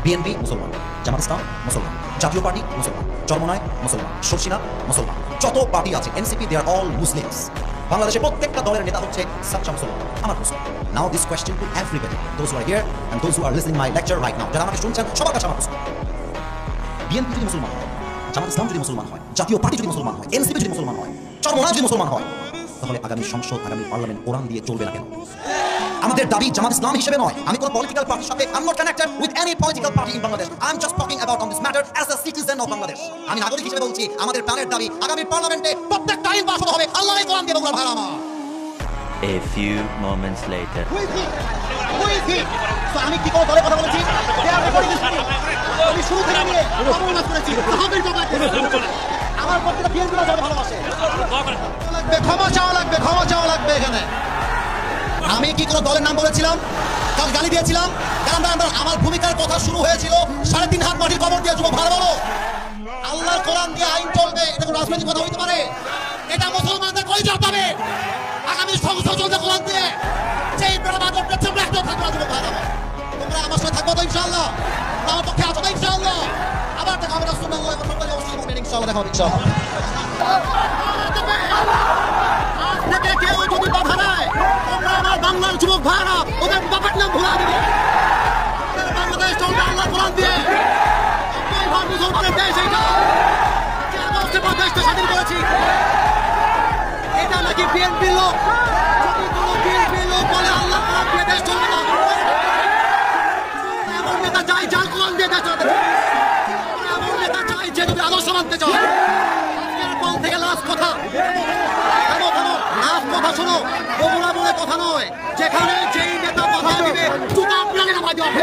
BNP মুসলমান, জামাত ইসলাম মুসলমান, জাতীয় পার্টি মুসলমান, চরমনায় মুসলমান, শর্ষিনা মুসলমান, যত পার্টি আছে NCP they are all Muslims. বাংলাদেশে প্রত্যেকটা দলের নেতা হচ্ছে সাচ্চা মুসলমান, আমার মুসলমান। Now this question to everybody, those who are here and those who are listening my lecture right now, যারা আমাকে শুনছেন সবার কাছে আমার প্রশ্ন, বিএনপি যদি মুসলমান হয়, জামাত ইসলাম যদি মুসলমান হয়, জাতীয় পার্টি যদি মুসলমান হয়, এনসিপি যদি মুসলমান হয়, চরমনায় যদি মুসলমান হয়, তাহলে আগামী সংসদ, আগামী পার্লামেন্ট কোরআন দিয়ে চলবে না কেন? আমাদের দাবি জামাত ইসলাম হিসেবে নয়, আমি কোন পলিটিক্যাল পার্টির সাথে I am not connected with any political party in Bangladesh. I am just talking about on this matter as a citizen of Bangladesh. আমি নাগরিক হিসেবে বলছি, আমাদের প্রাণের দাবি আগামী পার্লামেন্টে প্রত্যেকটা আইন পাস হবে আল্লাহর কোরআন দিয়ে বলার ভাড়া আমার। A few moments later. তো আমি কি করে দলে কথা বলেছি? আমি শুরু থেকে নিয়ে অবমাননা করেছি। সাহাবীর বাবাকে আমার প্রত্যেকটা বিএনপি যাবে ভালোবাসে। ক্ষমা চাওয়া লাগবে, ক্ষমা চাওয়া লাগবে এখানে। আমি কি কোনো দলের নাম বলেছিলাম? কাল গালি দিয়েছিলাম? দাঁড়ান, আমার ভূমিকার কথা শুরু হয়েছিল 3.5 হাত মাটির কবর দিয়ে যুবক ভালো বলো। আল্লাহর কোরআন দিয়ে আইন চলবে, এটা কোনো রাজনৈতিক কথা হইতে পারে? এটা মুসলমানদের কলিজার দাবি। আগামী সংসদ চলবে কোরআন দিয়ে। যেই প্রমাণপত্র তোমরা একটু থাকবে যুবক ভালো। তোমরা আমার সাথে থাকবে তো ইনশাআল্লাহ? আমার পক্ষে আছো তো ইনশাআল্লাহ? আবার দেখা হবে রাসূলুল্লাহ সাল্লাল্লাহু আলাইহি ওয়াসাল্লাম অবশ্যই মুমিন ইনশাআল্লাহ দেখা হবে ইনশাআল্লাহ। আপনাকে কেউ যদি বাধা দেয়, তোমরা আমার বাংলার যুবক ভাইরা ওদের বাবার নাম ভুলা দিবে। বাংলাদেশ চলবে আল্লাহর কোরআন দিয়ে। মুসলমানের দেশ এইটা। দেশটা স্বাধীন করেছি। এটা নাকি বিএনপির লোক? যদি কোনো বিএনপির লোক বলে আল্লাহ কোরআন দিয়ে দেশ চলবে না, এমন নেতা চাই যার কোরআন দিয়ে দেশ চলবে। এমন নেতা চাই যে যদি আদর্শ মানতে চায়। আজকের পর থেকে লাস্ট কথা, লাস্ট কথা শোনো, বগুড়া বলে কথা নয়। যেখানে যেই নেতা কথা দিবে জুতা প্রাণে নামাই দেওয়া হবে।